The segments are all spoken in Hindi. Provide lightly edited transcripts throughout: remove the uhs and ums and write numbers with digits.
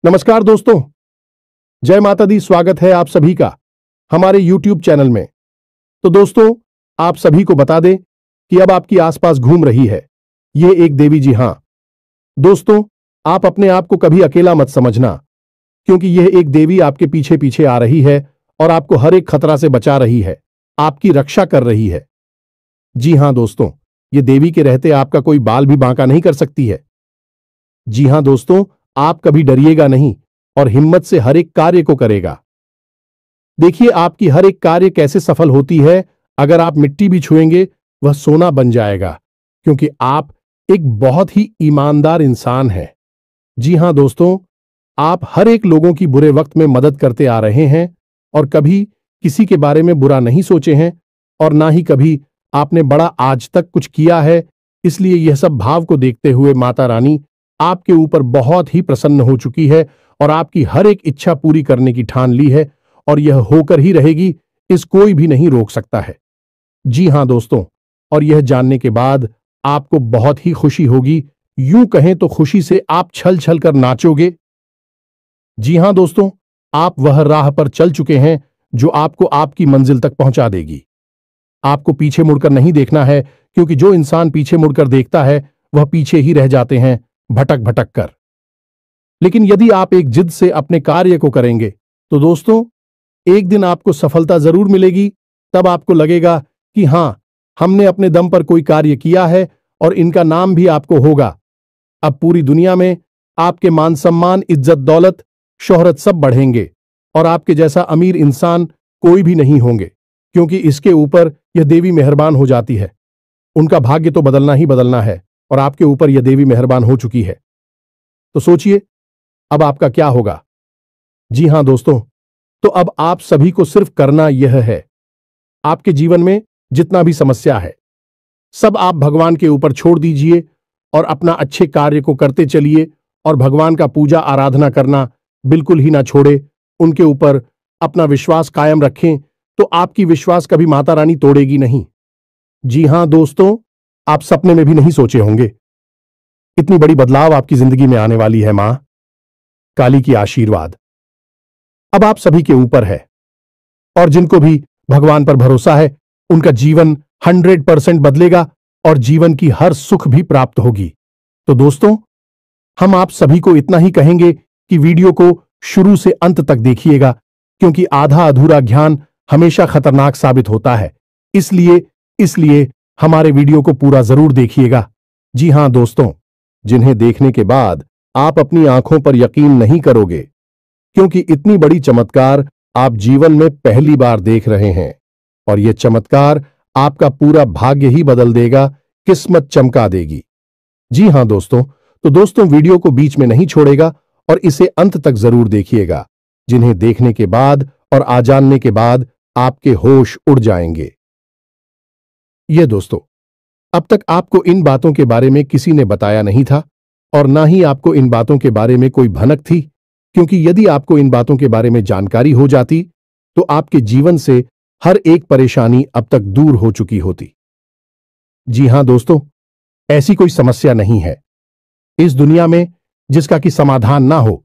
नमस्कार दोस्तों, जय माता दी। स्वागत है आप सभी का हमारे YouTube चैनल में। तो दोस्तों, आप सभी को बता दें कि अब आपकी आसपास घूम रही है ये एक देवी। जी हां दोस्तों, आप अपने आप को कभी अकेला मत समझना, क्योंकि यह एक देवी आपके पीछे पीछे आ रही है और आपको हर एक खतरा से बचा रही है, आपकी रक्षा कर रही है। जी हां दोस्तों, ये देवी के रहते आपका कोई बाल भी बांका नहीं कर सकती है। जी हां दोस्तों, आप कभी डरिएगा नहीं और हिम्मत से हर एक कार्य को करेगा। देखिए, आपकी हर एक कार्य कैसे सफल होती है। अगर आप मिट्टी भी छुएंगे वह सोना बन जाएगा, क्योंकि आप एक बहुत ही ईमानदार इंसान हैं। जी हां दोस्तों, आप हर एक लोगों की बुरे वक्त में मदद करते आ रहे हैं और कभी किसी के बारे में बुरा नहीं सोचे हैं और ना ही कभी आपने बड़ा आज तक कुछ किया है। इसलिए यह सब भाव को देखते हुए माता रानी आपके ऊपर बहुत ही प्रसन्न हो चुकी है और आपकी हर एक इच्छा पूरी करने की ठान ली है और यह होकर ही रहेगी। इस कोई भी नहीं रोक सकता है। जी हां दोस्तों, और यह जानने के बाद आपको बहुत ही खुशी होगी। यूं कहें तो खुशी से आप छल छल कर नाचोगे। जी हां दोस्तों, आप वह राह पर चल चुके हैं जो आपको आपकी मंजिल तक पहुंचा देगी। आपको पीछे मुड़कर नहीं देखना है, क्योंकि जो इंसान पीछे मुड़कर देखता है वह पीछे ही रह जाते हैं, भटक भटक कर। लेकिन यदि आप एक जिद से अपने कार्य को करेंगे तो दोस्तों, एक दिन आपको सफलता जरूर मिलेगी। तब आपको लगेगा कि हां, हमने अपने दम पर कोई कार्य किया है और इनका नाम भी आपको होगा। अब पूरी दुनिया में आपके मान सम्मान, इज्जत, दौलत, शोहरत सब बढ़ेंगे और आपके जैसा अमीर इंसान कोई भी नहीं होंगे, क्योंकि इसके ऊपर यह देवी मेहरबान हो जाती है। उनका भाग्य तो बदलना ही बदलना है और आपके ऊपर यह देवी मेहरबान हो चुकी है। तो सोचिए, अब आपका क्या होगा। जी हां दोस्तों, तो अब आप सभी को सिर्फ करना यह है, आपके जीवन में जितना भी समस्या है सब आप भगवान के ऊपर छोड़ दीजिए और अपना अच्छे कार्य को करते चलिए और भगवान का पूजा आराधना करना बिल्कुल ही ना छोड़े। उनके ऊपर अपना विश्वास कायम रखें, तो आपकी विश्वास कभी माता रानी तोड़ेगी नहीं। जी हां दोस्तों, आप सपने में भी नहीं सोचे होंगे इतनी बड़ी बदलाव आपकी जिंदगी में आने वाली है। मां काली की आशीर्वाद अब आप सभी के ऊपर है और जिनको भी भगवान पर भरोसा है उनका जीवन 100% बदलेगा और जीवन की हर सुख भी प्राप्त होगी। तो दोस्तों, हम आप सभी को इतना ही कहेंगे कि वीडियो को शुरू से अंत तक देखिएगा, क्योंकि आधा अधूरा ज्ञान हमेशा खतरनाक साबित होता है। इसलिए हमारे वीडियो को पूरा जरूर देखिएगा। जी हां दोस्तों, जिन्हें देखने के बाद आप अपनी आंखों पर यकीन नहीं करोगे, क्योंकि इतनी बड़ी चमत्कार आप जीवन में पहली बार देख रहे हैं और यह चमत्कार आपका पूरा भाग्य ही बदल देगा, किस्मत चमका देगी। जी हां दोस्तों, तो दोस्तों वीडियो को बीच में नहीं छोड़ेगा और इसे अंत तक जरूर देखिएगा, जिन्हें देखने के बाद और आ जानने के बाद आपके होश उड़ जाएंगे। ये दोस्तों, अब तक आपको इन बातों के बारे में किसी ने बताया नहीं था और ना ही आपको इन बातों के बारे में कोई भनक थी, क्योंकि यदि आपको इन बातों के बारे में जानकारी हो जाती तो आपके जीवन से हर एक परेशानी अब तक दूर हो चुकी होती। जी हां दोस्तों, ऐसी कोई समस्या नहीं है इस दुनिया में जिसका कि समाधान ना हो।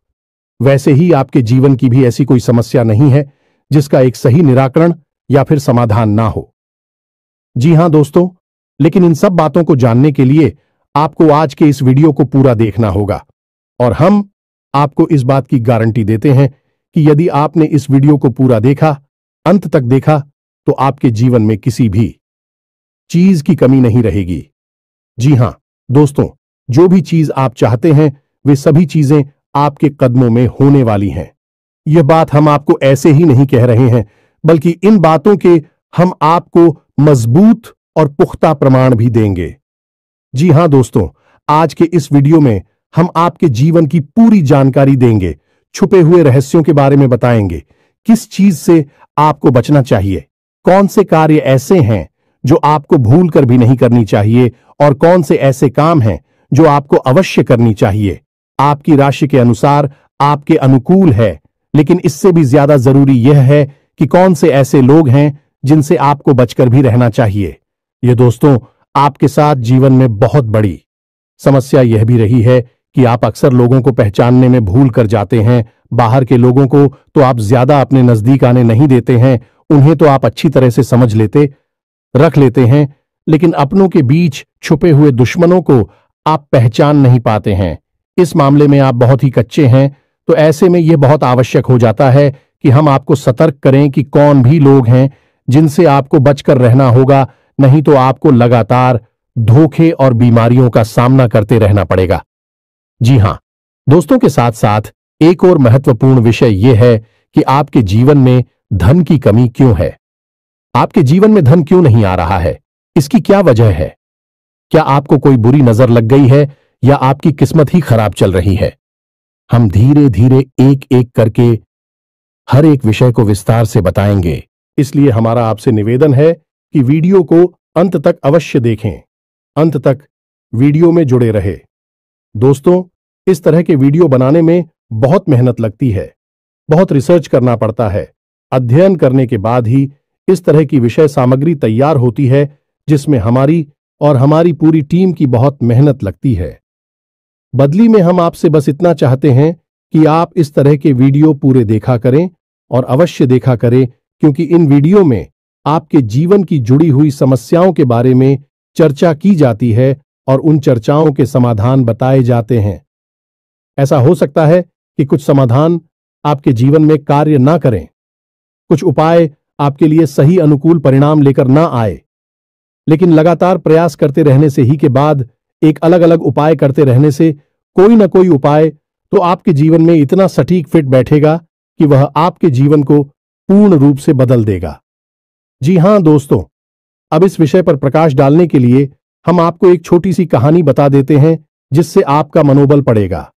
वैसे ही आपके जीवन की भी ऐसी कोई समस्या नहीं है जिसका एक सही निराकरण या फिर समाधान ना हो। जी हां दोस्तों, लेकिन इन सब बातों को जानने के लिए आपको आज के इस वीडियो को पूरा देखना होगा और हम आपको इस बात की गारंटी देते हैं कि यदि आपने इस वीडियो को पूरा देखा, अंत तक देखा, तो आपके जीवन में किसी भी चीज की कमी नहीं रहेगी। जी हां दोस्तों, जो भी चीज आप चाहते हैं वे सभी चीजें आपके कदमों में होने वाली हैं। यह बात हम आपको ऐसे ही नहीं कह रहे हैं, बल्कि इन बातों के हम आपको मजबूत और पुख्ता प्रमाण भी देंगे। जी हां दोस्तों, आज के इस वीडियो में हम आपके जीवन की पूरी जानकारी देंगे, छुपे हुए रहस्यों के बारे में बताएंगे, किस चीज से आपको बचना चाहिए, कौन से कार्य ऐसे हैं जो आपको भूल कर भी नहीं करनी चाहिए और कौन से ऐसे काम हैं जो आपको अवश्य करनी चाहिए। आपकी राशि के अनुसार आपके अनुकूल है, लेकिन इससे भी ज्यादा जरूरी यह है कि कौन से ऐसे लोग हैं जिनसे आपको बचकर भी रहना चाहिए। ये दोस्तों, आपके साथ जीवन में बहुत बड़ी समस्या यह भी रही है कि आप अक्सर लोगों को पहचानने में भूल कर जाते हैं। बाहर के लोगों को तो आप ज्यादा अपने नजदीक आने नहीं देते हैं, उन्हें तो आप अच्छी तरह से समझ रख लेते हैं, लेकिन अपनों के बीच छुपे हुए दुश्मनों को आप पहचान नहीं पाते हैं। इस मामले में आप बहुत ही कच्चे हैं, तो ऐसे में यह बहुत आवश्यक हो जाता है कि हम आपको सतर्क करें कि कौन भी लोग हैं जिनसे आपको बचकर रहना होगा, नहीं तो आपको लगातार धोखे और बीमारियों का सामना करते रहना पड़ेगा। जी हां दोस्तों, के साथ साथ एक और महत्वपूर्ण विषय यह है कि आपके जीवन में धन की कमी क्यों है। आपके जीवन में धन क्यों नहीं आ रहा है, इसकी क्या वजह है? क्या आपको कोई बुरी नजर लग गई है या आपकी किस्मत ही खराब चल रही है? हम धीरे धीरे एक एक करके हर एक विषय को विस्तार से बताएंगे, इसलिए हमारा आपसे निवेदन है कि वीडियो को अंत तक अवश्य देखें, अंत तक वीडियो में जुड़े रहे। दोस्तों, इस तरह के वीडियो बनाने में बहुत मेहनत लगती है, बहुत रिसर्च करना पड़ता है। अध्ययन करने के बाद ही इस तरह की विषय सामग्री तैयार होती है, जिसमें हमारी और हमारी पूरी टीम की बहुत मेहनत लगती है। बदली में हम आपसे बस इतना चाहते हैं कि आप इस तरह के वीडियो पूरे देखा करें, और अवश्य देखा करें, क्योंकि इन वीडियो में आपके जीवन की जुड़ी हुई समस्याओं के बारे में चर्चा की जाती है और उन चर्चाओं के समाधान बताए जाते हैं। ऐसा हो सकता है कि कुछ समाधान आपके जीवन में कार्य ना करें, कुछ उपाय आपके लिए सही अनुकूल परिणाम लेकर ना आए, लेकिन लगातार प्रयास करते रहने से ही के बाद एक अलग अलग उपाय करते रहने से कोई ना कोई उपाय तो आपके जीवन में इतना सटीक फिट बैठेगा कि वह आपके जीवन को पूर्ण रूप से बदल देगा। जी हां दोस्तों, अब इस विषय पर प्रकाश डालने के लिए हम आपको एक छोटी सी कहानी बता देते हैं, जिससे आपका मनोबल बढ़ेगा।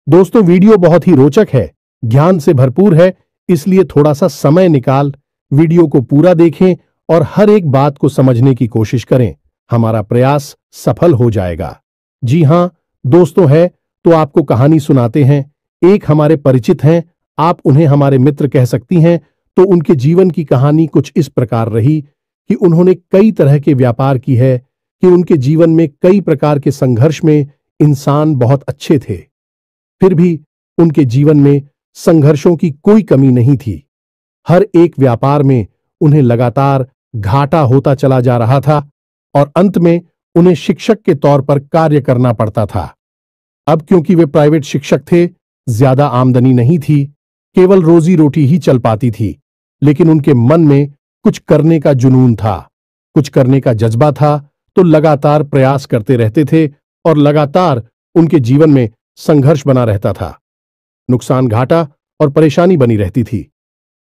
दोस्तों, वीडियो बहुत ही रोचक है, ज्ञान से भरपूर है, इसलिए थोड़ा सा समय निकाल वीडियो को पूरा देखें और हर एक बात को समझने की कोशिश करें। हमारा प्रयास सफल हो जाएगा। जी हां दोस्तों, है तो आपको कहानी सुनाते हैं। एक हमारे परिचित हैं, आप उन्हें हमारे मित्र कह सकती हैं। तो उनके जीवन की कहानी कुछ इस प्रकार रही कि उन्होंने कई तरह के व्यापार की है, कि उनके जीवन में कई प्रकार के संघर्ष में इंसान बहुत अच्छे थे, फिर भी उनके जीवन में संघर्षों की कोई कमी नहीं थी। हर एक व्यापार में उन्हें लगातार घाटा होता चला जा रहा था और अंत में उन्हें शिक्षक के तौर पर कार्य करना पड़ता था। अब क्योंकि वे प्राइवेट शिक्षक थे, ज्यादा आमदनी नहीं थी, केवल रोजी रोटी ही चल पाती थी, लेकिन उनके मन में कुछ करने का जुनून था, कुछ करने का जज्बा था, तो लगातार प्रयास करते रहते थे और लगातार उनके जीवन में संघर्ष बना रहता था। नुकसान, घाटा और परेशानी बनी रहती थी।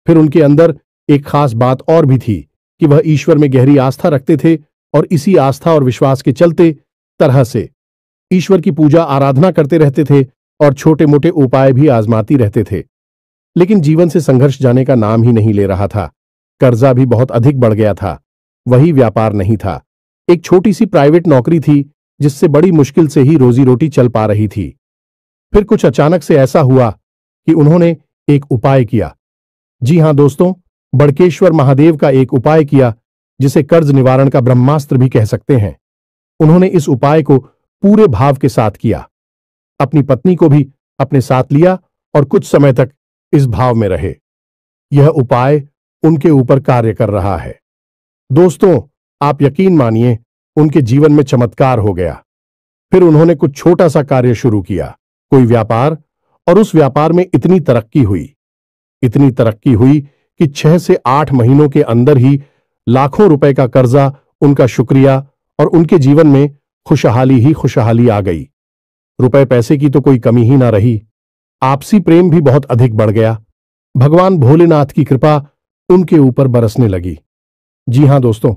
फिर उनके अंदर एक खास बात और भी थी कि वह ईश्वर में गहरी आस्था रखते थे और इसी आस्था और विश्वास के चलते तरह से ईश्वर की पूजा आराधना करते रहते थे और छोटे मोटे उपाय भी आजमाती रहते थे। लेकिन जीवन से संघर्ष जाने का नाम ही नहीं ले रहा था। कर्जा भी बहुत अधिक बढ़ गया था। वही व्यापार नहीं था, एक छोटी सी प्राइवेट नौकरी थी जिससे बड़ी मुश्किल से ही रोजी रोटी चल पा रही थी। फिर कुछ अचानक से ऐसा हुआ कि उन्होंने एक उपाय किया। जी हां दोस्तों, बड़केश्वर महादेव का एक उपाय किया, जिसे कर्ज निवारण का ब्रह्मास्त्र भी कह सकते हैं। उन्होंने इस उपाय को पूरे भाव के साथ किया, अपनी पत्नी को भी अपने साथ लिया और कुछ समय तक इस भाव में रहे। यह उपाय उनके ऊपर कार्य कर रहा है। दोस्तों, आप यकीन मानिए, उनके जीवन में चमत्कार हो गया। फिर उन्होंने कुछ छोटा सा कार्य शुरू किया, कोई व्यापार, और उस व्यापार में इतनी तरक्की हुई कि 6 से 8 महीनों के अंदर ही लाखों रुपए का कर्जा उनका शुक्रिया और उनके जीवन में खुशहाली ही खुशहाली आ गई। रुपए पैसे की तो कोई कमी ही ना रही। आपसी प्रेम भी बहुत अधिक बढ़ गया। भगवान भोलेनाथ की कृपा उनके ऊपर बरसने लगी। जी हां दोस्तों,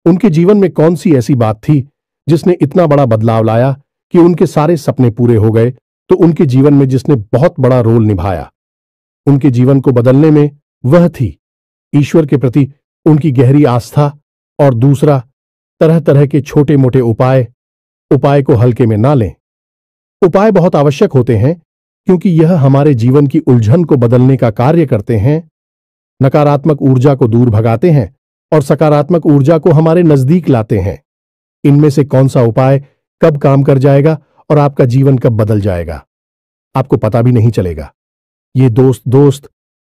उनके जीवन में कौन सी ऐसी बात थी जिसने इतना बड़ा बदलाव लाया कि उनके सारे सपने पूरे हो गए? तो उनके जीवन में जिसने बहुत बड़ा रोल निभाया उनके जीवन को बदलने में, वह थी ईश्वर के प्रति उनकी गहरी आस्था, और दूसरा तरह तरह के छोटे मोटे उपाय को हल्के में ना लें। उपाय बहुत आवश्यक होते हैं, क्योंकि यह हमारे जीवन की उलझन को बदलने का कार्य करते हैं, नकारात्मक ऊर्जा को दूर भगाते हैं और सकारात्मक ऊर्जा को हमारे नजदीक लाते हैं। इनमें से कौन सा उपाय कब काम कर जाएगा और आपका जीवन कब बदल जाएगा आपको पता भी नहीं चलेगा। ये दोस्त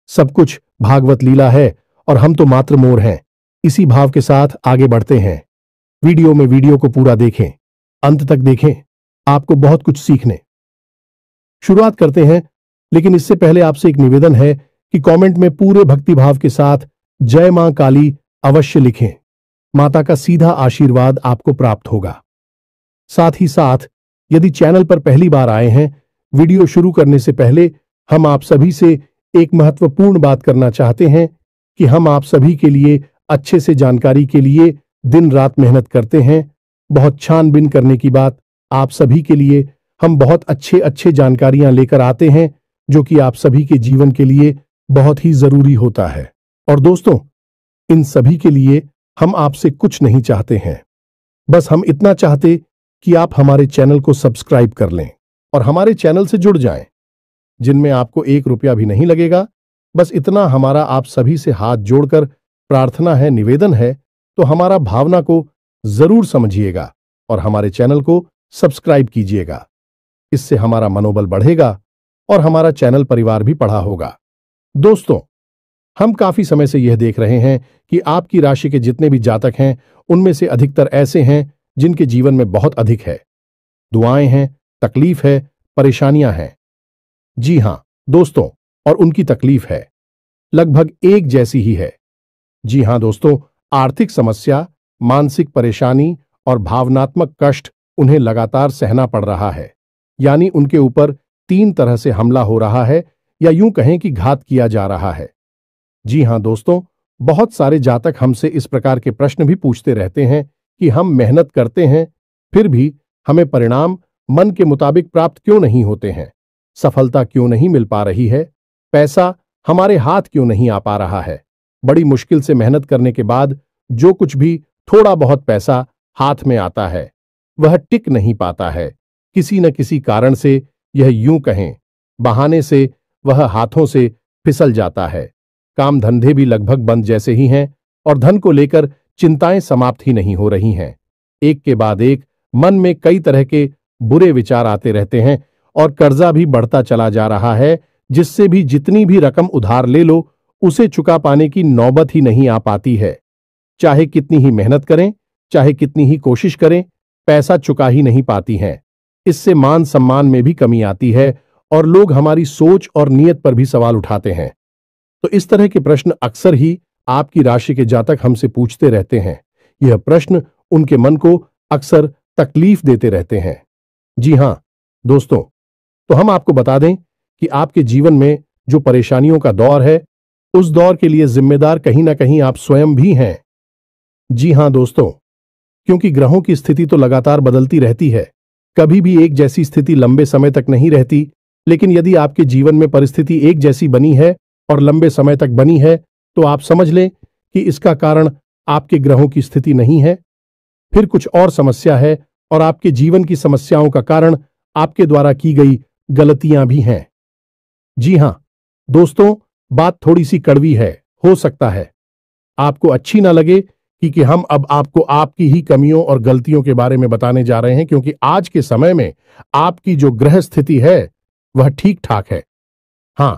सब कुछ भागवत लीला है और हम तो मात्र मोर हैं। इसी भाव के साथ आगे बढ़ते हैं। वीडियो को पूरा देखें, अंत तक देखें, आपको बहुत कुछ सीखने शुरुआत करते हैं। लेकिन इससे पहले आपसे एक निवेदन है कि कमेंट में पूरे भक्तिभाव के साथ जय मां काली अवश्य लिखें। माता का सीधा आशीर्वाद आपको प्राप्त होगा। साथ ही साथ यदि चैनल पर पहली बार आए हैं, वीडियो शुरू करने से पहले हम आप सभी से एक महत्वपूर्ण बात करना चाहते हैं कि हम आप सभी के लिए अच्छे से जानकारी के लिए दिन रात मेहनत करते हैं। बहुत छानबीन करने की बात, आप सभी के लिए हम बहुत अच्छे जानकारियां लेकर आते हैं जो कि आप सभी के जीवन के लिए बहुत ही जरूरी होता है। और दोस्तों, इन सभी के लिए हम आपसे कुछ नहीं चाहते हैं, बस हम इतना चाहते कि आप हमारे चैनल को सब्सक्राइब कर लें और हमारे चैनल से जुड़ जाएं, जिनमें आपको 1 रुपया भी नहीं लगेगा। बस इतना हमारा आप सभी से हाथ जोड़कर प्रार्थना है, निवेदन है, तो हमारा भावना को जरूर समझिएगा और हमारे चैनल को सब्सक्राइब कीजिएगा। इससे हमारा मनोबल बढ़ेगा और हमारा चैनल परिवार भी बढ़ा होगा। दोस्तों, हम काफी समय से यह देख रहे हैं कि आपकी राशि के जितने भी जातक हैं, उनमें से अधिकतर ऐसे हैं जिनके जीवन में बहुत अधिक है, दुआएं हैं, तकलीफ है, परेशानियां हैं। जी हां दोस्तों, और उनकी तकलीफ है लगभग एक जैसी ही है। जी हां दोस्तों, आर्थिक समस्या, मानसिक परेशानी और भावनात्मक कष्ट उन्हें लगातार सहना पड़ रहा है। यानी उनके ऊपर 3 तरह से हमला हो रहा है, या यूं कहें कि घात किया जा रहा है। जी हां दोस्तों, बहुत सारे जातक हमसे इस प्रकार के प्रश्न भी पूछते रहते हैं कि हम मेहनत करते हैं, फिर भी हमें परिणाम मन के मुताबिक प्राप्त क्यों नहीं होते हैं, सफलता क्यों नहीं मिल पा रही है, पैसा हमारे हाथ क्यों नहीं आ पा रहा है। बड़ी मुश्किल से मेहनत करने के बाद जो कुछ भी थोड़ा बहुत पैसा हाथ में आता है, वह टिक नहीं पाता है। किसी न किसी कारण से, यह यूं कहें बहाने से, वह हाथों से फिसल जाता है। काम धंधे भी लगभग बंद जैसे ही हैं और धन को लेकर चिंताएं समाप्त ही नहीं हो रही हैं। एक के बाद एक मन में कई तरह के बुरे विचार आते रहते हैं और कर्जा भी बढ़ता चला जा रहा है, जिससे भी जितनी भी रकम उधार ले लो, उसे चुका पाने की नौबत ही नहीं आ पाती है। चाहे कितनी ही मेहनत करें, चाहे कितनी ही कोशिश करें, पैसा चुका ही नहीं पाती हैं। इससे मान सम्मान में भी कमी आती है और लोग हमारी सोच और नीयत पर भी सवाल उठाते हैं। तो इस तरह के प्रश्न अक्सर ही आपकी राशि के जातक हमसे पूछते रहते हैं। यह प्रश्न उनके मन को अक्सर तकलीफ देते रहते हैं। जी हां दोस्तों, तो हम आपको बता दें कि आपके जीवन में जो परेशानियों का दौर है, उस दौर के लिए जिम्मेदार कहीं ना कहीं आप स्वयं भी हैं। जी हां दोस्तों, क्योंकि ग्रहों की स्थिति तो लगातार बदलती रहती है, कभी भी एक जैसी स्थिति लंबे समय तक नहीं रहती। लेकिन यदि आपके जीवन में परिस्थिति एक जैसी बनी है और लंबे समय तक बनी है, तो आप समझ लें कि इसका कारण आपके ग्रहों की स्थिति नहीं है, फिर कुछ और समस्या है, और आपके जीवन की समस्याओं का कारण आपके द्वारा की गई गलतियां भी हैं। जी हां दोस्तों, बात थोड़ी सी कड़वी है, हो सकता है आपको अच्छी ना लगे कि हम अब आपको आपकी ही कमियों और गलतियों के बारे में बताने जा रहे हैं, क्योंकि आज के समय में आपकी जो ग्रह स्थिति है वह ठीक ठाक है। हां,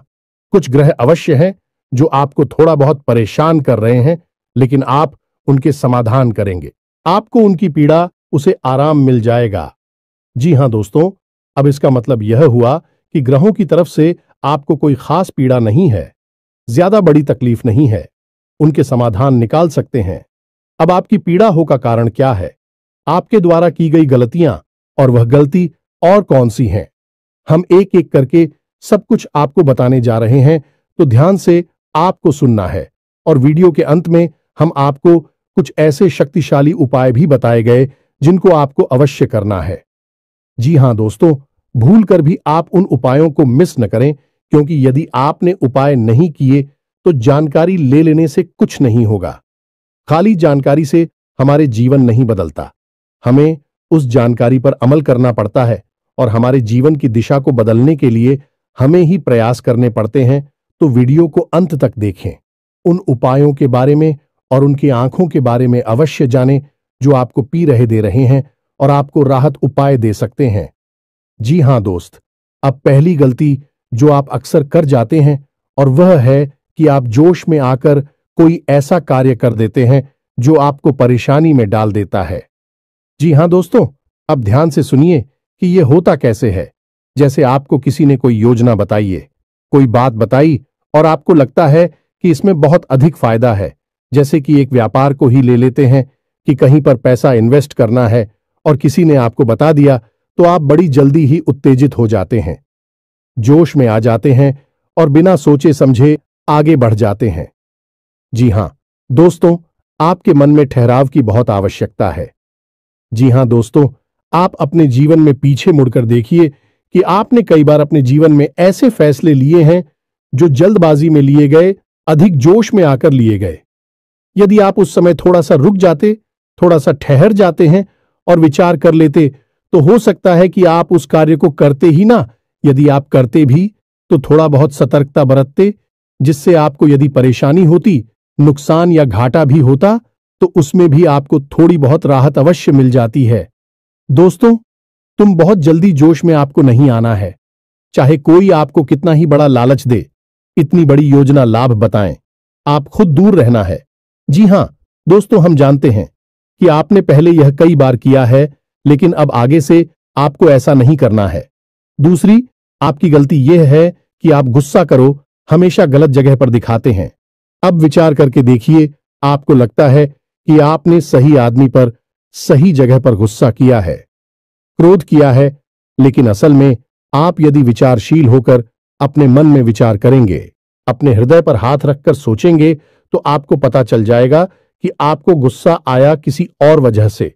कुछ ग्रह अवश्य हैं जो आपको थोड़ा बहुत परेशान कर रहे हैं, लेकिन आप उनके समाधान करेंगे, आपको उनकी पीड़ा, उसे आराम मिल जाएगा। जी हां दोस्तों, अब इसका मतलब यह हुआ कि ग्रहों की तरफ से आपको कोई खास पीड़ा नहीं है, ज्यादा बड़ी तकलीफ नहीं है, उनके समाधान निकाल सकते हैं। अब आपकी पीड़ा हो का कारण क्या है, आपके द्वारा की गई गलतियां, और वह गलती और कौन सी हैं, हम एक एक करके सब कुछ आपको बताने जा रहे हैं। तो ध्यान से आपको सुनना है, और वीडियो के अंत में हम आपको कुछ ऐसे शक्तिशाली उपाय भी बताए गए जिनको आपको अवश्य करना है। जी हां दोस्तों, भूलकर भी आप उन उपायों को मिस न करें, क्योंकि यदि आपने उपाय नहीं किए तो जानकारी ले लेने से कुछ नहीं होगा। खाली जानकारी से हमारे जीवन नहीं बदलता, हमें उस जानकारी पर अमल करना पड़ता है, और हमारे जीवन की दिशा को बदलने के लिए हमें ही प्रयास करने पड़ते हैं। तो वीडियो को अंत तक देखें, उन उपायों के बारे में और उनकी आंखों के बारे में अवश्य जानें जो आपको पी रहे दे रहे हैं और आपको राहत उपाय दे सकते हैं। जी हां दोस्त, अब पहली गलती जो आप अक्सर कर जाते हैं और वह है कि आप जोश में आकर कोई ऐसा कार्य कर देते हैं जो आपको परेशानी में डाल देता है। जी हां दोस्तों, अब ध्यान से सुनिए कि यह होता कैसे है। जैसे आपको किसी ने कोई योजना बताई है, कोई बात बताई और आपको लगता है कि इसमें बहुत अधिक फायदा है। जैसे कि एक व्यापार को ही ले लेते हैं कि कहीं पर पैसा इन्वेस्ट करना है और किसी ने आपको बता दिया तो आप बड़ी जल्दी ही उत्तेजित हो जाते हैं, जोश में आ जाते हैं और बिना सोचे समझे आगे बढ़ जाते हैं। जी हां दोस्तों, आपके मन में ठहराव की बहुत आवश्यकता है। जी हां दोस्तों, आप अपने जीवन में पीछे मुड़कर देखिए कि आपने कई बार अपने जीवन में ऐसे फैसले लिए हैं जो जल्दबाजी में लिए गए, अधिक जोश में आकर लिए गए। यदि आप उस समय थोड़ा सा रुक जाते, थोड़ा सा ठहर जाते हैं और विचार कर लेते, तो हो सकता है कि आप उस कार्य को करते ही ना, यदि आप करते भी तो थोड़ा बहुत सतर्कता बरतते, जिससे आपको यदि परेशानी होती, नुकसान या घाटा भी होता, तो उसमें भी आपको थोड़ी बहुत राहत अवश्य मिल जाती है। दोस्तों, तुम बहुत जल्दी जोश में आपको नहीं आना है। चाहे कोई आपको कितना ही बड़ा लालच दे, इतनी बड़ी योजना लाभ बताएं, आप खुद दूर रहना है। जी हां दोस्तों, हम जानते हैं कि आपने पहले यह कई बार किया है, लेकिन अब आगे से आपको ऐसा नहीं करना है। दूसरी, आपकी गलती यह है कि आप गुस्सा करो हमेशा गलत जगह पर दिखाते हैं। अब विचार करके देखिए, आपको लगता है कि आपने सही आदमी पर सही जगह पर गुस्सा किया है, क्रोध किया है, लेकिन असल में आप यदि विचारशील होकर अपने मन में विचार करेंगे, अपने हृदय पर हाथ रखकर सोचेंगे, तो आपको पता चल जाएगा कि आपको गुस्सा आया किसी और वजह से।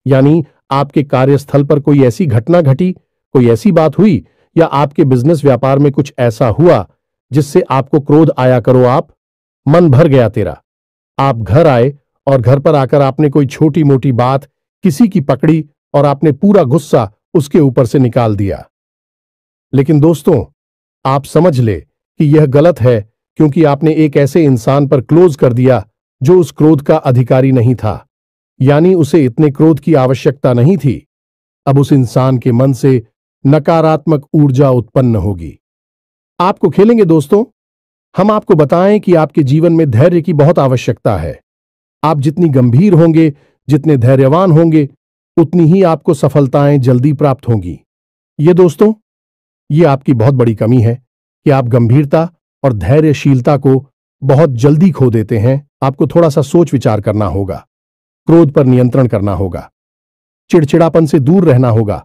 यानी आपके कार्यस्थल पर कोई ऐसी घटना घटी, कोई ऐसी बात हुई, या आपके बिजनेस व्यापार में कुछ ऐसा हुआ जिससे आपको क्रोध आया। करो आप, मन भर गया तेरा। आप घर आए और घर पर आकर आपने कोई छोटी मोटी बात किसी की पकड़ी और आपने पूरा गुस्सा उसके ऊपर से निकाल दिया। लेकिन दोस्तों, आप समझ ले कि यह गलत है, क्योंकि आपने एक ऐसे इंसान पर क्लोज कर दिया जो उस क्रोध का अधिकारी नहीं था। यानी उसे इतने क्रोध की आवश्यकता नहीं थी। अब उस इंसान के मन से नकारात्मक ऊर्जा उत्पन्न होगी। आपको खेलेंगे दोस्तों। हम आपको बताएं कि आपके जीवन में धैर्य की बहुत आवश्यकता है। आप जितनी गंभीर होंगे, जितने धैर्यवान होंगे, उतनी ही आपको सफलताएं जल्दी प्राप्त होंगी। ये दोस्तों, ये आपकी बहुत बड़ी कमी है कि आप गंभीरता और धैर्यशीलता को बहुत जल्दी खो देते हैं। आपको थोड़ा सा सोच विचार करना होगा, क्रोध पर नियंत्रण करना होगा, चिड़चिड़ापन से दूर रहना होगा,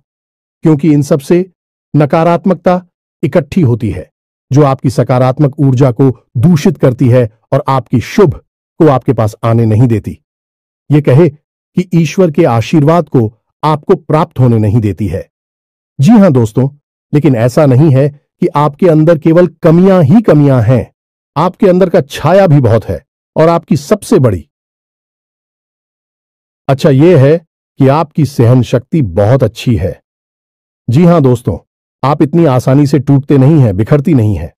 क्योंकि इन सब से नकारात्मकता इकट्ठी होती है जो आपकी सकारात्मक ऊर्जा को दूषित करती है और आपकी शुभ को आपके पास आने नहीं देती। ये कहे कि ईश्वर के आशीर्वाद को आपको प्राप्त होने नहीं देती है। जी हां दोस्तों, लेकिन ऐसा नहीं है कि आपके अंदर केवल कमियां ही कमियां हैं। आपके अंदर का छाया भी बहुत है, और आपकी सबसे बड़ी अच्छा यह है कि आपकी सहन शक्ति बहुत अच्छी है। जी हां दोस्तों, आप इतनी आसानी से टूटते नहीं हैं, बिखरती नहीं है।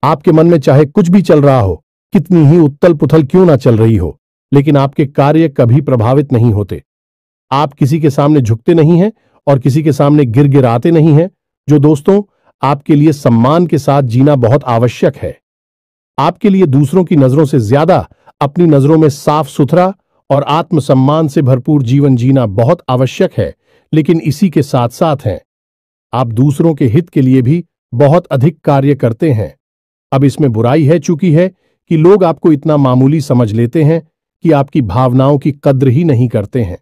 आपके मन में चाहे कुछ भी चल रहा हो, कितनी ही उथल पुथल क्यों ना चल रही हो, लेकिन आपके कार्य कभी प्रभावित नहीं होते। आप किसी के सामने झुकते नहीं हैं और किसी के सामने गिड़गिड़ाते नहीं हैं, जो दोस्तों आपके लिए सम्मान के साथ जीना बहुत आवश्यक है। आपके लिए दूसरों की नजरों से ज्यादा अपनी नजरों में साफ सुथरा और आत्मसम्मान से भरपूर जीवन जीना बहुत आवश्यक है। लेकिन इसी के साथ साथ हैं, आप दूसरों के हित के लिए भी बहुत अधिक कार्य करते हैं। अब इसमें बुराई है चूंकि है कि लोग आपको इतना मामूली समझ लेते हैं कि आपकी भावनाओं की कद्र ही नहीं करते हैं।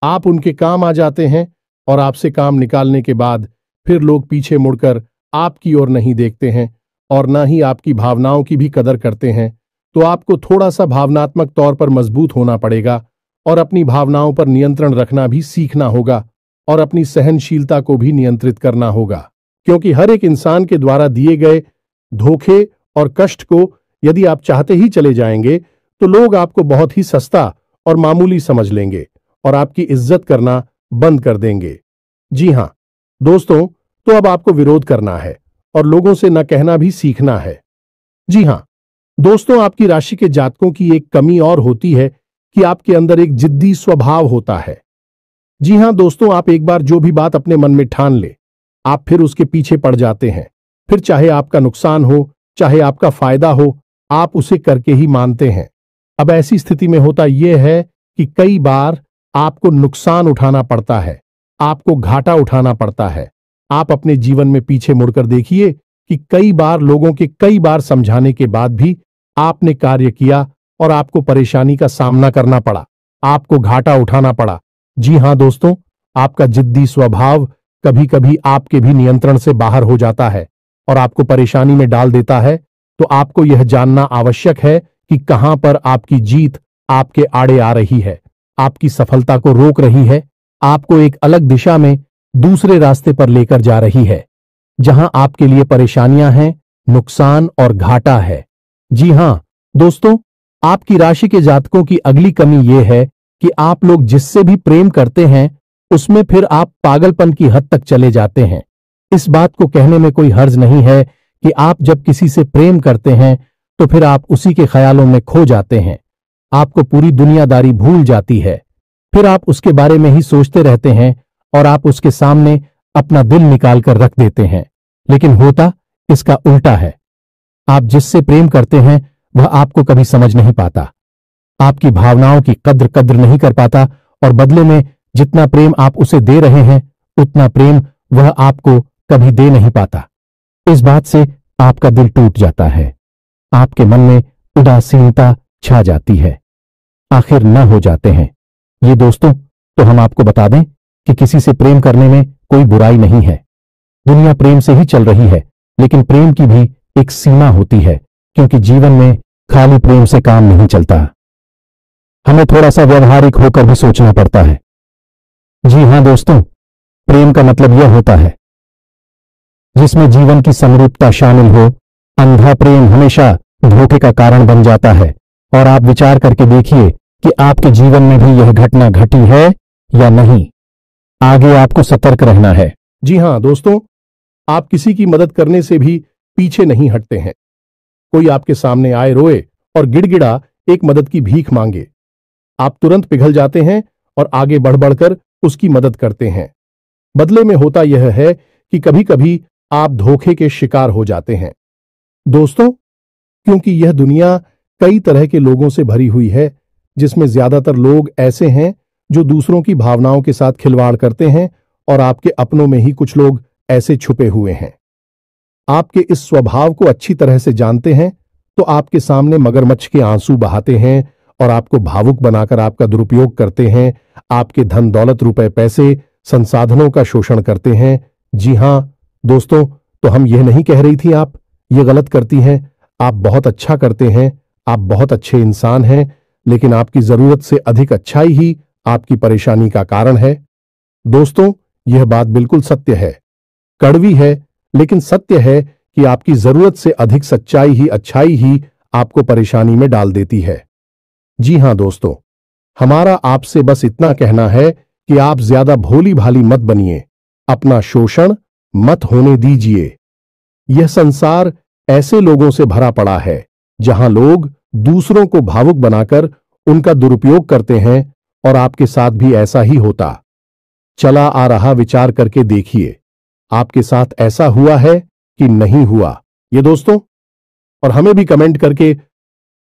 आप उनके काम आ जाते हैं और आपसे काम निकालने के बाद फिर लोग पीछे मुड़कर आपकी ओर नहीं देखते हैं और न ही आपकी भावनाओं की भी कदर करते हैं। तो आपको थोड़ा सा भावनात्मक तौर पर मजबूत होना पड़ेगा और अपनी भावनाओं पर नियंत्रण रखना भी सीखना होगा और अपनी सहनशीलता को भी नियंत्रित करना होगा, क्योंकि हर एक इंसान के द्वारा दिए गए धोखे और कष्ट को यदि आप चाहते ही चले जाएंगे तो लोग आपको बहुत ही सस्ता और मामूली समझ लेंगे और आपकी इज्जत करना बंद कर देंगे। जी हां दोस्तों, तो अब आपको विरोध करना है और लोगों से न कहना भी सीखना है। जी हां दोस्तों, आपकी राशि के जातकों की एक कमी और होती है कि आपके अंदर एक जिद्दी स्वभाव होता है। जी हां दोस्तों, आप एक बार जो भी बात अपने मन में ठान ले, आप फिर उसके पीछे पड़ जाते हैं। फिर चाहे आपका नुकसान हो, चाहे आपका फायदा हो, आप उसे करके ही मानते हैं। अब ऐसी स्थिति में होता यह है कि कई बार आपको नुकसान उठाना पड़ता है, आपको घाटा उठाना पड़ता है। आप अपने जीवन में पीछे मुड़कर देखिए कि कई बार लोगों के कई बार समझाने के बाद भी आपने कार्य किया और आपको परेशानी का सामना करना पड़ा, आपको घाटा उठाना पड़ा। जी हां दोस्तों, आपका जिद्दी स्वभाव कभी कभी आपके भी नियंत्रण से बाहर हो जाता है और आपको परेशानी में डाल देता है। तो आपको यह जानना आवश्यक है कि कहां पर आपकी जीत आपके आड़े आ रही है, आपकी सफलता को रोक रही है, आपको एक अलग दिशा में दूसरे रास्ते पर लेकर जा रही है, जहां आपके लिए परेशानियां हैं, नुकसान और घाटा है। जी हां दोस्तों, आपकी राशि के जातकों की अगली कमी यह है कि आप लोग जिससे भी प्रेम करते हैं उसमें फिर आप पागलपन की हद तक चले जाते हैं। इस बात को कहने में कोई हर्ज नहीं है कि आप जब किसी से प्रेम करते हैं तो फिर आप उसी के ख्यालों में खो जाते हैं, आपको पूरी दुनियादारी भूल जाती है, फिर आप उसके बारे में ही सोचते रहते हैं और आप उसके सामने अपना दिल निकाल कर रख देते हैं। लेकिन होता इसका उल्टा है। आप जिससे प्रेम करते हैं वह आपको कभी समझ नहीं पाता, आपकी भावनाओं की कद्र नहीं कर पाता और बदले में जितना प्रेम आप उसे दे रहे हैं उतना प्रेम वह आपको कभी दे नहीं पाता। इस बात से आपका दिल टूट जाता है, आपके मन में उदासीनता छा जाती है, आखिर न हो जाते हैं। ये दोस्तों, तो हम आपको बता दें कि किसी से प्रेम करने में कोई बुराई नहीं है। दुनिया प्रेम से ही चल रही है, लेकिन प्रेम की भी एक सीमा होती है, क्योंकि जीवन में खाली प्रेम से काम नहीं चलता। हमें थोड़ा सा व्यवहारिक होकर भी सोचना पड़ता है। जी हां दोस्तों, प्रेम का मतलब यह होता है जिसमें जीवन की समरूपता शामिल हो। अंधा प्रेम हमेशा धोखे का कारण बन जाता है और आप विचार करके देखिए कि आपके जीवन में भी यह घटना घटी है या नहीं। आगे आपको सतर्क रहना है। जी हां दोस्तों, आप किसी की मदद करने से भी पीछे नहीं हटते हैं। कोई आपके सामने आए, रोए और गिड़गिड़ा एक मदद की भीख मांगे, आप तुरंत पिघल जाते हैं और आगे बढ़ बढ़कर उसकी मदद करते हैं। बदले में होता यह है कि कभी कभी आप धोखे के शिकार हो जाते हैं। दोस्तों, क्योंकि यह दुनिया कई तरह के लोगों से भरी हुई है, जिसमें ज्यादातर लोग ऐसे हैं जो दूसरों की भावनाओं के साथ खिलवाड़ करते हैं और आपके अपनों में ही कुछ लोग ऐसे छुपे हुए हैं। आपके इस स्वभाव को अच्छी तरह से जानते हैं तो आपके सामने मगरमच्छ के आंसू बहाते हैं और आपको भावुक बनाकर आपका दुरुपयोग करते हैं, आपके धन दौलत रुपए पैसे संसाधनों का शोषण करते हैं। जी हां दोस्तों, तो हम यह नहीं कह रही थी आप ये गलत करती हैं, आप बहुत अच्छा करते हैं, आप बहुत अच्छे इंसान हैं, लेकिन आपकी जरूरत से अधिक अच्छाई ही आपकी परेशानी का कारण है। दोस्तों, यह बात बिल्कुल सत्य है, कड़वी है, लेकिन सत्य है कि आपकी जरूरत से अधिक सच्चाई ही अच्छाई ही आपको परेशानी में डाल देती है। जी हां दोस्तों, हमारा आपसे बस इतना कहना है कि आप ज्यादा भोली भाली मत बनिए, अपना शोषण मत होने दीजिए। यह संसार ऐसे लोगों से भरा पड़ा है जहां लोग दूसरों को भावुक बनाकर उनका दुरुपयोग करते हैं और आपके साथ भी ऐसा ही होता चला आ रहा। विचार करके देखिए, आपके साथ ऐसा हुआ है कि नहीं हुआ ये दोस्तों, और हमें भी कमेंट करके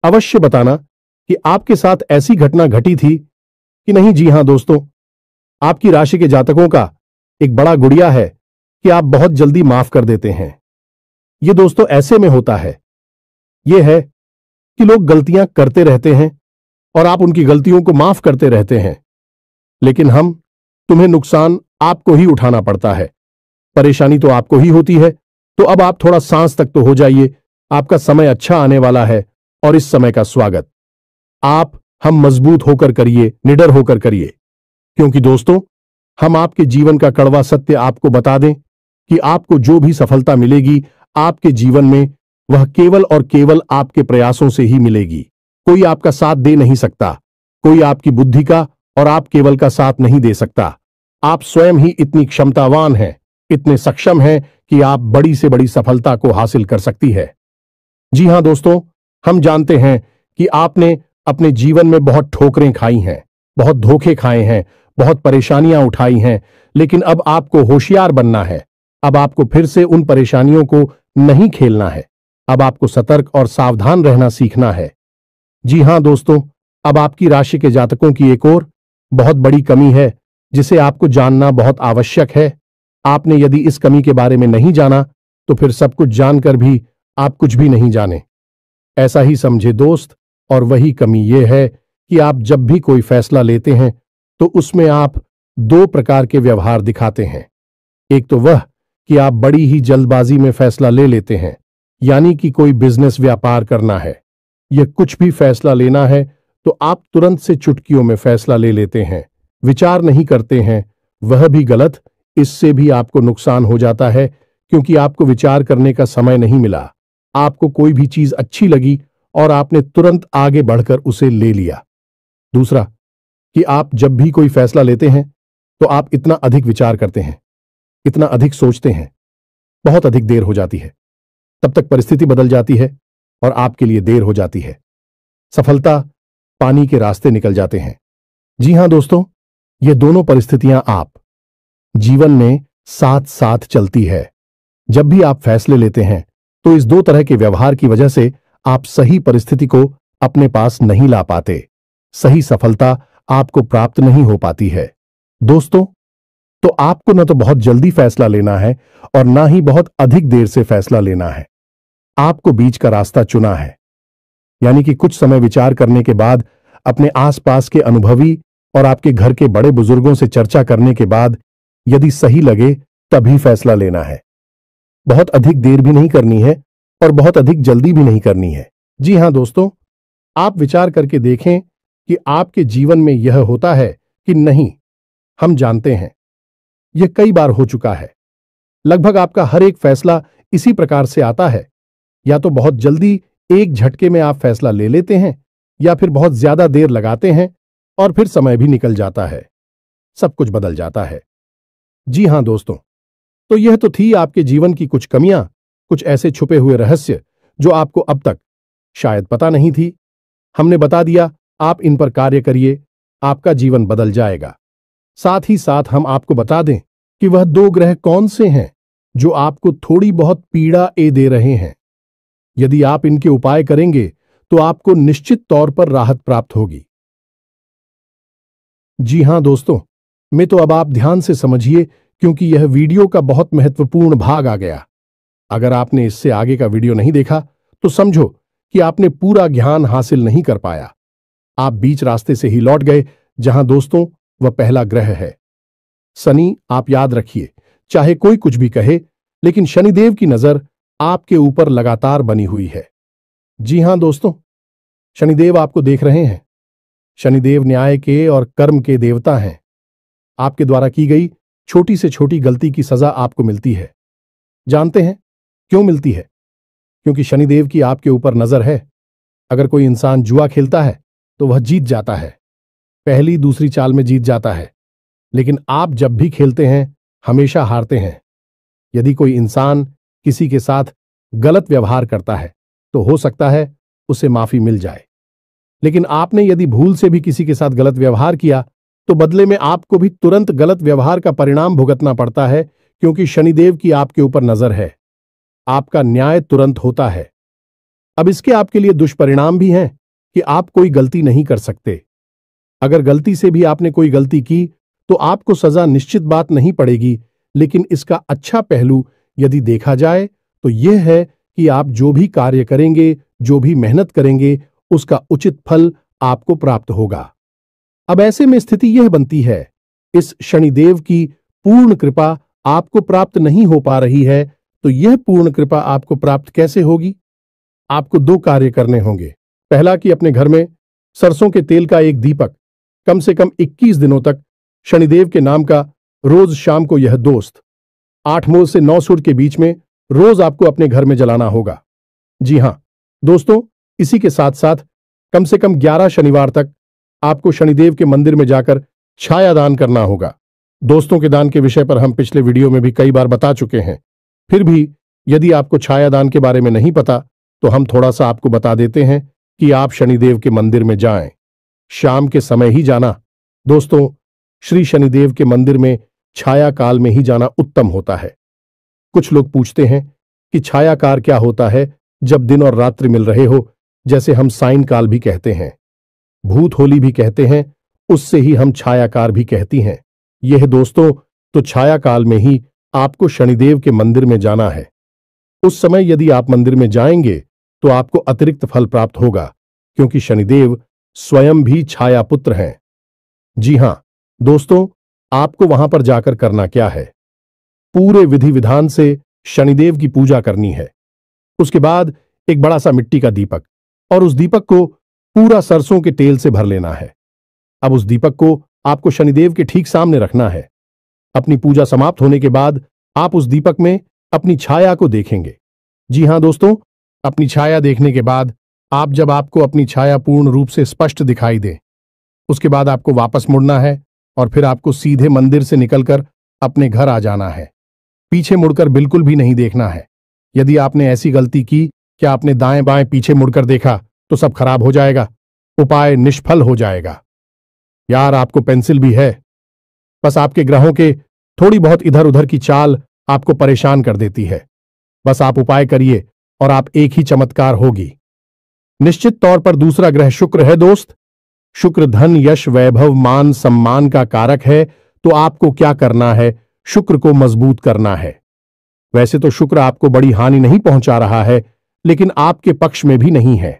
अवश्य बताना कि आपके साथ ऐसी घटना घटी थी कि नहीं। जी हां दोस्तों, आपकी राशि के जातकों का एक बड़ा गुड़िया है कि आप बहुत जल्दी माफ कर देते हैं। ये दोस्तों ऐसे में होता है, यह है कि लोग गलतियां करते रहते हैं और आप उनकी गलतियों को माफ करते रहते हैं, लेकिन तुम्हें नुकसान आपको ही उठाना पड़ता है, परेशानी तो आपको ही होती है। तो अब आप थोड़ा सांस तक तो हो जाइए, आपका समय अच्छा आने वाला है और इस समय का स्वागत हम मजबूत होकर करिए, निडर होकर करिए, क्योंकि दोस्तों हम आपके जीवन का कड़वा सत्य आपको बता दें कि आपको जो भी सफलता मिलेगी आपके जीवन में वह केवल और केवल आपके प्रयासों से ही मिलेगी। कोई आपका साथ दे नहीं सकता, कोई आपकी बुद्धि का और आप केवल का साथ नहीं दे सकता। आप स्वयं ही इतनी क्षमतावान हैं, इतने सक्षम हैं कि आप बड़ी से बड़ी सफलता को हासिल कर सकती है। जी हां दोस्तों, हम जानते हैं कि आपने अपने जीवन में बहुत ठोकरें खाई हैं, बहुत धोखे खाए हैं, बहुत परेशानियां उठाई हैं, लेकिन अब आपको होशियार बनना है, अब आपको फिर से उन परेशानियों को नहीं खेलना है। अब आपको सतर्क और सावधान रहना सीखना है। जी हां दोस्तों, अब आपकी राशि के जातकों की एक और बहुत बड़ी कमी है जिसे आपको जानना बहुत आवश्यक है। आपने यदि इस कमी के बारे में नहीं जाना तो फिर सब कुछ जानकर भी आप कुछ भी नहीं जाने, ऐसा ही समझे दोस्त। और वही कमी यह है कि आप जब भी कोई फैसला लेते हैं तो उसमें आप दो प्रकार के व्यवहार दिखाते हैं। एक तो वह कि आप बड़ी ही जल्दबाजी में फैसला ले लेते हैं, यानी कि कोई बिजनेस व्यापार करना है या कुछ भी फैसला लेना है तो आप तुरंत से चुटकियों में फैसला ले लेते हैं, विचार नहीं करते हैं। वह भी गलत, इससे भी आपको नुकसान हो जाता है क्योंकि आपको विचार करने का समय नहीं मिला। आपको कोई भी चीज अच्छी लगी और आपने तुरंत आगे बढ़कर उसे ले लिया। दूसरा कि आप जब भी कोई फैसला लेते हैं तो आप इतना अधिक विचार करते हैं, इतना अधिक सोचते हैं, बहुत अधिक देर हो जाती है। तब तक परिस्थिति बदल जाती है और आपके लिए देर हो जाती है। सफलता पानी के रास्ते निकल जाते हैं। जी हां दोस्तों, ये दोनों परिस्थितियां आप जीवन में साथ साथ चलती है। जब भी आप फैसले लेते हैं तो इस दो तरह के व्यवहार की वजह से आप सही परिस्थिति को अपने पास नहीं ला पाते, सही सफलता आपको प्राप्त नहीं हो पाती है। दोस्तों, तो आपको न तो बहुत जल्दी फैसला लेना है और ना ही बहुत अधिक देर से फैसला लेना है। आपको बीच का रास्ता चुना है, यानी कि कुछ समय विचार करने के बाद, अपने आसपास के अनुभवी और आपके घर के बड़े बुजुर्गों से चर्चा करने के बाद यदि सही लगे तभी फैसला लेना है। बहुत अधिक देर भी नहीं करनी है और बहुत अधिक जल्दी भी नहीं करनी है। जी हां दोस्तों, आप विचार करके देखें कि आपके जीवन में यह होता है कि नहीं। हम जानते हैं यह कई बार हो चुका है। लगभग आपका हर एक फैसला इसी प्रकार से आता है। या तो बहुत जल्दी एक झटके में आप फैसला ले लेते हैं या फिर बहुत ज्यादा देर लगाते हैं और फिर समय भी निकल जाता है, सब कुछ बदल जाता है। जी हां दोस्तों, तो यह तो थी आपके जीवन की कुछ कमियां, कुछ ऐसे छुपे हुए रहस्य जो आपको अब तक शायद पता नहीं थी। हमने बता दिया, आप इन पर कार्य करिए, आपका जीवन बदल जाएगा। साथ ही साथ हम आपको बता दें कि वह दो ग्रह कौन से हैं जो आपको थोड़ी बहुत पीड़ा दे रहे हैं। यदि आप इनके उपाय करेंगे तो आपको निश्चित तौर पर राहत प्राप्त होगी। जी हां दोस्तों, मैं तो अब आप ध्यान से समझिए क्योंकि यह वीडियो का बहुत महत्वपूर्ण भाग आ गया। अगर आपने इससे आगे का वीडियो नहीं देखा तो समझो कि आपने पूरा ज्ञान हासिल नहीं कर पाया। आप बीच रास्ते से ही लौट गए। जहां दोस्तों वह पहला ग्रह है शनि। आप याद रखिए, चाहे कोई कुछ भी कहे, लेकिन शनिदेव की नजर आपके ऊपर लगातार बनी हुई है। जी हां दोस्तों, शनिदेव आपको देख रहे हैं। शनिदेव न्याय के और कर्म के देवता हैं। आपके द्वारा की गई छोटी से छोटी गलती की सजा आपको मिलती है। जानते हैं क्यों मिलती है? क्योंकि शनिदेव की आपके ऊपर नजर है। अगर कोई इंसान जुआ खेलता है तो वह जीत जाता है, पहली दूसरी चाल में जीत जाता है, लेकिन आप जब भी खेलते हैं हमेशा हारते हैं। यदि कोई इंसान किसी के साथ गलत व्यवहार करता है तो हो सकता है उसे माफी मिल जाए, लेकिन आपने यदि भूल से भी किसी के साथ गलत व्यवहार किया तो बदले में आपको भी तुरंत गलत व्यवहार का परिणाम भुगतना पड़ता है, क्योंकि शनिदेव की आपके ऊपर नजर है। आपका न्याय तुरंत होता है। अब इसके आपके लिए दुष्परिणाम भी हैं कि आप कोई गलती नहीं कर सकते। अगर गलती से भी आपने कोई गलती की तो आपको सजा निश्चित बात नहीं पड़ेगी, लेकिन इसका अच्छा पहलू यदि देखा जाए तो यह है कि आप जो भी कार्य करेंगे, जो भी मेहनत करेंगे, उसका उचित फल आपको प्राप्त होगा। अब ऐसे में स्थिति यह बनती है, इस शनिदेव की पूर्ण कृपा आपको प्राप्त नहीं हो पा रही है, तो यह पूर्ण कृपा आपको प्राप्त कैसे होगी? आपको दो कार्य करने होंगे। पहला कि अपने घर में सरसों के तेल का एक दीपक कम से कम 21 दिनों तक शनिदेव के नाम का रोज शाम को यह दोस्त 8 मोल से 9 सूर्य के बीच में रोज आपको अपने घर में जलाना होगा। जी हां दोस्तों, इसी के साथ साथ कम से कम 11 शनिवार तक आपको शनिदेव के मंदिर में जाकर छाया दान करना होगा। दोस्तों के दान के विषय पर हम पिछले वीडियो में भी कई बार बता चुके हैं। फिर भी यदि आपको छाया दान के बारे में नहीं पता तो हम थोड़ा सा आपको बता देते हैं कि आप शनिदेव के मंदिर में जाएं। शाम के समय ही जाना। दोस्तों, श्री शनिदेव के मंदिर में छाया काल में ही जाना उत्तम होता है। कुछ लोग पूछते हैं कि छायाकार क्या होता है जब दिन और रात्रि मिल रहे हो, जैसे हम सायंकाल भी कहते हैं, भूत होली भी कहते हैं, उससे ही हम छायाकार भी कहती हैं। यह दोस्तों, तो छायाकाल में ही आपको शनिदेव के मंदिर में जाना है। उस समय यदि आप मंदिर में जाएंगे तो आपको अतिरिक्त फल प्राप्त होगा, क्योंकि शनिदेव स्वयं भी छाया पुत्र हैं। जी हां दोस्तों, आपको वहां पर जाकर करना क्या है, पूरे विधि विधान से शनिदेव की पूजा करनी है। उसके बाद एक बड़ा सा मिट्टी का दीपक, और उस दीपक को पूरा सरसों के तेल से भर लेना है। अब उस दीपक को आपको शनिदेव के ठीक सामने रखना है। अपनी पूजा समाप्त होने के बाद आप उस दीपक में अपनी छाया को देखेंगे। जी हां दोस्तों, अपनी छाया देखने के बाद जब आपको अपनी छाया पूर्ण रूप से स्पष्ट दिखाई दे, उसके बाद आपको वापस मुड़ना है और फिर आपको सीधे मंदिर से निकलकर अपने घर आ जाना है। पीछे मुड़कर बिल्कुल भी नहीं देखना है। यदि आपने ऐसी गलती की कि आपने दाएं बाएं पीछे मुड़कर देखा तो सब खराब हो जाएगा, उपाय निष्फल हो जाएगा। यार, आपको पेंसिल भी है, बस आपके ग्रहों के थोड़ी बहुत इधर उधर की चाल आपको परेशान कर देती है। बस आप उपाय करिए और आप एक ही चमत्कार होगी। निश्चित तौर पर दूसरा ग्रह शुक्र है दोस्त। शुक्र धन, यश, वैभव, मान सम्मान का कारक है। तो आपको क्या करना है, शुक्र को मजबूत करना है। वैसे तो शुक्र आपको बड़ी हानि नहीं पहुंचा रहा है, लेकिन आपके पक्ष में भी नहीं है।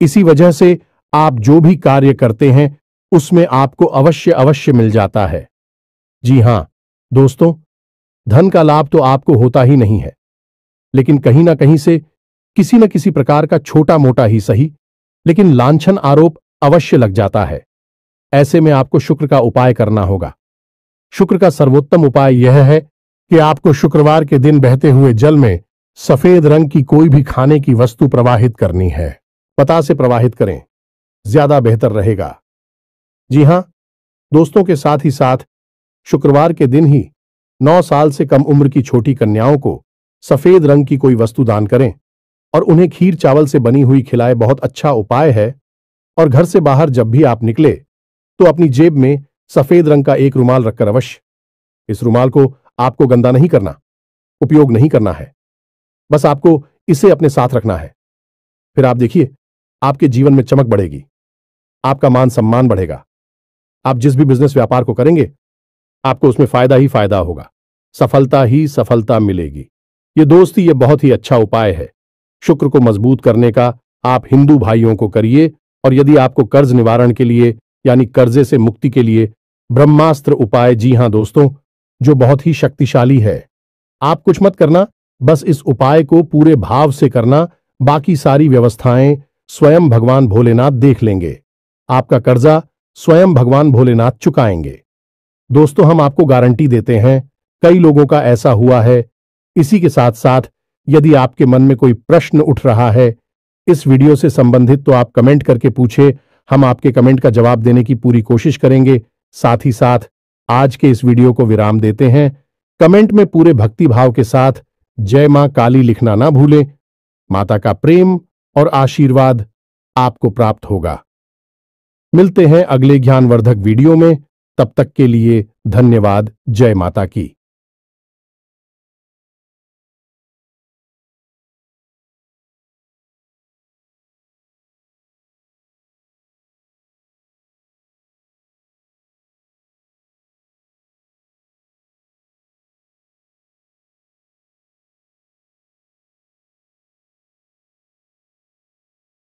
इसी वजह से आप जो भी कार्य करते हैं उसमें आपको अवश्य अवश्य मिल जाता है। जी हां दोस्तों, धन का लाभ तो आपको होता ही नहीं है, लेकिन कहीं ना कहीं से किसी न किसी प्रकार का छोटा मोटा ही सही, लेकिन लांछन आरोप अवश्य लग जाता है। ऐसे में आपको शुक्र का उपाय करना होगा। शुक्र का सर्वोत्तम उपाय यह है कि आपको शुक्रवार के दिन बहते हुए जल में सफेद रंग की कोई भी खाने की वस्तु प्रवाहित करनी है। पता से प्रवाहित करें, ज्यादा बेहतर रहेगा। जी हां दोस्तों, के साथ ही साथ शुक्रवार के दिन ही 9 साल से कम उम्र की छोटी कन्याओं को सफेद रंग की कोई वस्तु दान करें और उन्हें खीर चावल से बनी हुई खिलाए। बहुत अच्छा उपाय है। और घर से बाहर जब भी आप निकले तो अपनी जेब में सफेद रंग का एक रुमाल रखकर अवश्य, इस रुमाल को आपको गंदा नहीं करना, उपयोग नहीं करना है, बस आपको इसे अपने साथ रखना है। फिर आप देखिए, आपके जीवन में चमक बढ़ेगी, आपका मान सम्मान बढ़ेगा। आप जिस भी बिजनेस व्यापार को करेंगे आपको उसमें फायदा ही फायदा होगा, सफलता ही सफलता मिलेगी। ये दोस्ती, ये बहुत ही अच्छा उपाय है शुक्र को मजबूत करने का। आप हिंदू भाइयों को करिए। और यदि आपको कर्ज निवारण के लिए यानी कर्जे से मुक्ति के लिए ब्रह्मास्त्र उपाय, जी हां दोस्तों, जो बहुत ही शक्तिशाली है। आप कुछ मत करना, बस इस उपाय को पूरे भाव से करना। बाकी सारी व्यवस्थाएं स्वयं भगवान भोलेनाथ देख लेंगे। आपका कर्जा स्वयं भगवान भोलेनाथ चुकाएंगे। दोस्तों, हम आपको गारंटी देते हैं, कई लोगों का ऐसा हुआ है। इसी के साथ साथ यदि आपके मन में कोई प्रश्न उठ रहा है इस वीडियो से संबंधित, तो आप कमेंट करके पूछे। हम आपके कमेंट का जवाब देने की पूरी कोशिश करेंगे। साथ ही साथ आज के इस वीडियो को विराम देते हैं। कमेंट में पूरे भक्ति भाव के साथ जय मां काली लिखना ना भूलें। माता का प्रेम और आशीर्वाद आपको प्राप्त होगा। मिलते हैं अगले ज्ञानवर्धक वीडियो में। तब तक के लिए धन्यवाद। जय माता की।